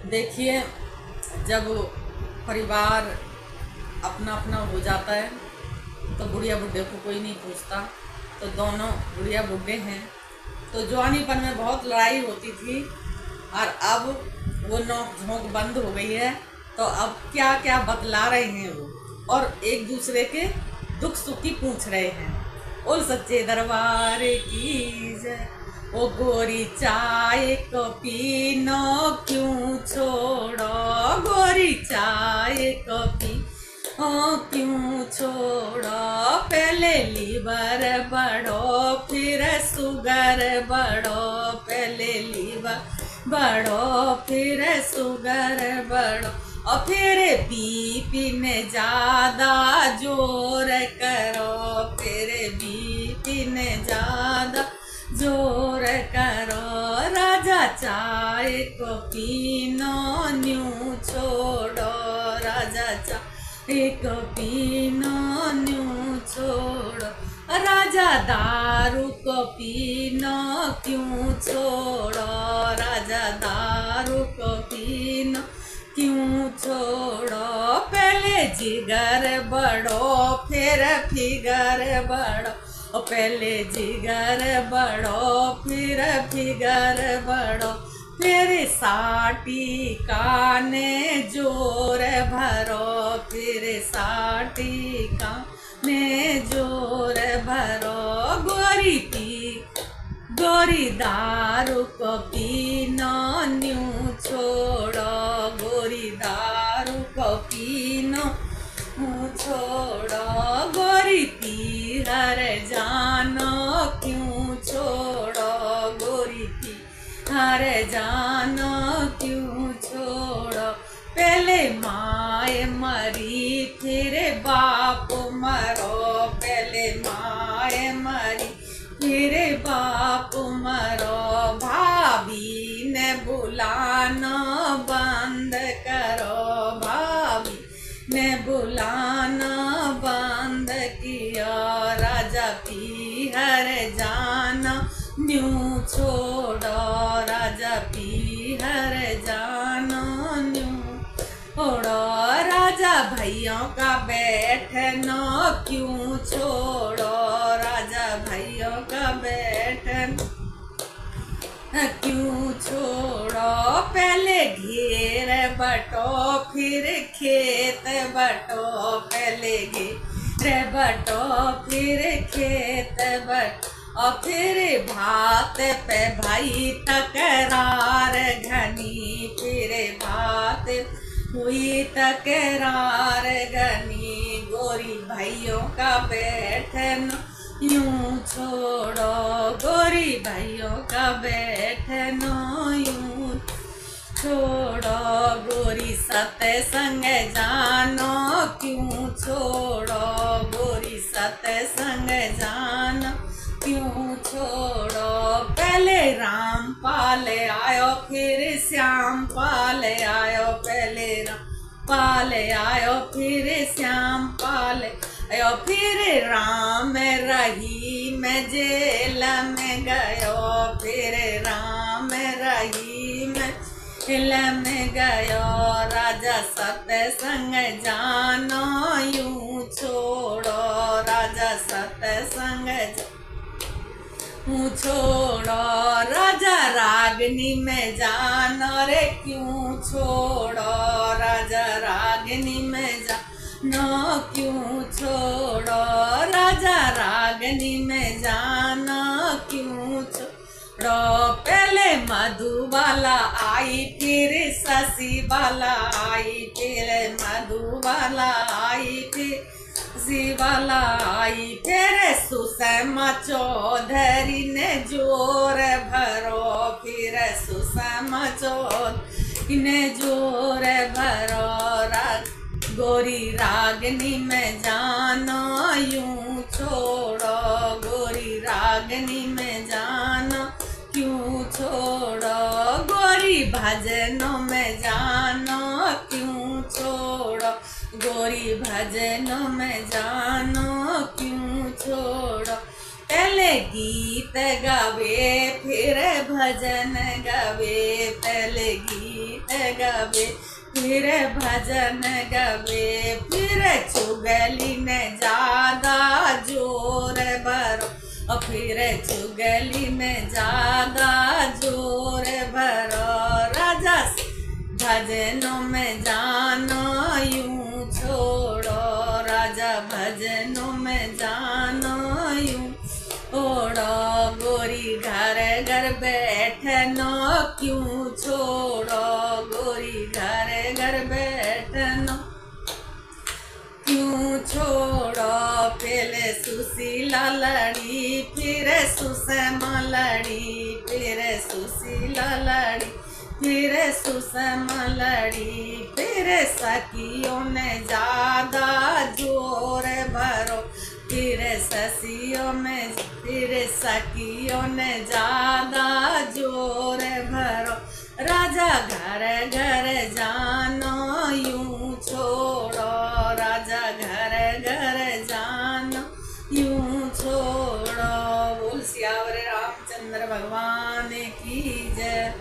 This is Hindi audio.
देखिए, जब परिवार अपना अपना हो जाता है तो बुढ़िया बुढ़े को कोई नहीं पूछता। तो दोनों बुढ़िया बुढ़े हैं, तो जवानीपन में बहुत लड़ाई होती थी और अब वो नोक झोंक बंद हो गई है। तो अब क्या क्या बतला रहे हैं वो, और एक दूसरे के दुख सुख की पूछ रहे हैं। बोल सच्चे दरबार की जय। ओ गोरी चाय को पीनो क्यों छोड़ो, गोरी चाय को पी ओ क्यों छोड़ो। पहले लीवर बढ़ो फिर सुगर बढ़ो, पहले लीवर बढ़ो फिर सुगर बढ़ो, और फिर बीपी ने ज्यादा जोर करो, फिर बीपी ने ज्यादा जोर करो। राजा चाय को पीनो न्यू छोड़ो, राजा चाय को पीनो न्यू छोड़ो। राजा दारू को पीनो क्यों छोड़ो, राजा दारू को पीनो क्यों छोड़ो। पहले जिगर बढ़ो फिर फिगर बढ़ो, पहले जिगर बढ़ो फिर फिगर बढ़ो। फिर साटी काने जोर भरो, फिर साटी काने जोर भरो। गोरी पी गोरी दारू को पीनो न्यू छोड़ो, गोरी दारू को पीनो छोड़ो। गोरी पी हर जानो क्यों छोड़ो, गोरी पी हर जानो क्यों छोड़ो। पहले माए मरी फिर बाप मरो, पहले माए मरी फिर बाप मरो। भाभी ने बुलाना बंद करो, भाभी ने बुलाना बंद किया। राजा पीहर जाना न्यू छोड़ो, राजा पीहर जाना न्यू छोड़ो। राजा भैयों का बैठना क्यों छोड़ो, राजा भैयों का बैठना क्यों छोड़ो। पहले घेर बटो फिर खेत बटो, पहले घेर बटो फिर खेत बटो। और फिर भात पे भाई तकरार घनी, फिर भात हुई तकरार घनी। गोरी भाइयों का बैठना यूं छोड़ो, गोरी भाइयों का बैठना यूं छोड़ो। गोरी सत्संग जानो क्यों छोड़ो, गोरी सत्संग जानो क्यों छोड़ो। पहले राम पाल आयो फिर श्याम पाल आयो, पहले राम पाल आयो फिर श्याम पाल आयो। फिर राम रही मैं जेल में गयो, फिर राम रही मैं जेल में गयो। राजा सत्संग जानो यूं छोड़ो, राजा सत्संग छोड़ो। राजा रागनी में जानो रे क्यों छोड़ो, राजा रागनी में जानो क्यों छोड़ो। राजा रागनी में जानो क्यों छोड़ो। पहले मधुबाला आई फिर शशिबाला आई, फिर मधुबाला आई फिर शिवाला आई। फिर सुषमा चौधरी ने जोर भरो, फिर सुषमा चौधरी ने जोर भरो। गोरी रागनी में जानो यूं छोड़ो, गोरी रागनी में जानो क्यों छोड़ो। गोरी भजनों में जानो क्यों छोड़ो, गोरी भजनों में जानो क्यों छोड़ो। पहले गीत गावे फिर भजन गावे, पहले गीत गवे, फिर भजन गवे, फिर चुगली ने ज्यादा जोर भरो, और फिर चुगली में ज्यादा जोर भरो। राजा भजनों में जानो यूं छोड़ो, राजा भजनों में जानो यूं छोड़ो, गोरी घर घर बैठनो क्यों छोड़ो, गोरी घर घर बैठनो क्यों छोड़ो। पहले सुशीला लड़ी, फिर सुषमा लड़ी, फिर सुशीला लड़ी, फिर सुषमा लड़ी, फिर सखियों ने ज्यादा जोर भरो, फिर सखियों में, फिर सखियों ने ज्यादा जोर भरो। राजा घर घर जानो यूं छोड़ो, राजा घर घर जानो यूं छोड़ो। बोल सियावर रामचंद्र भगवान की जय।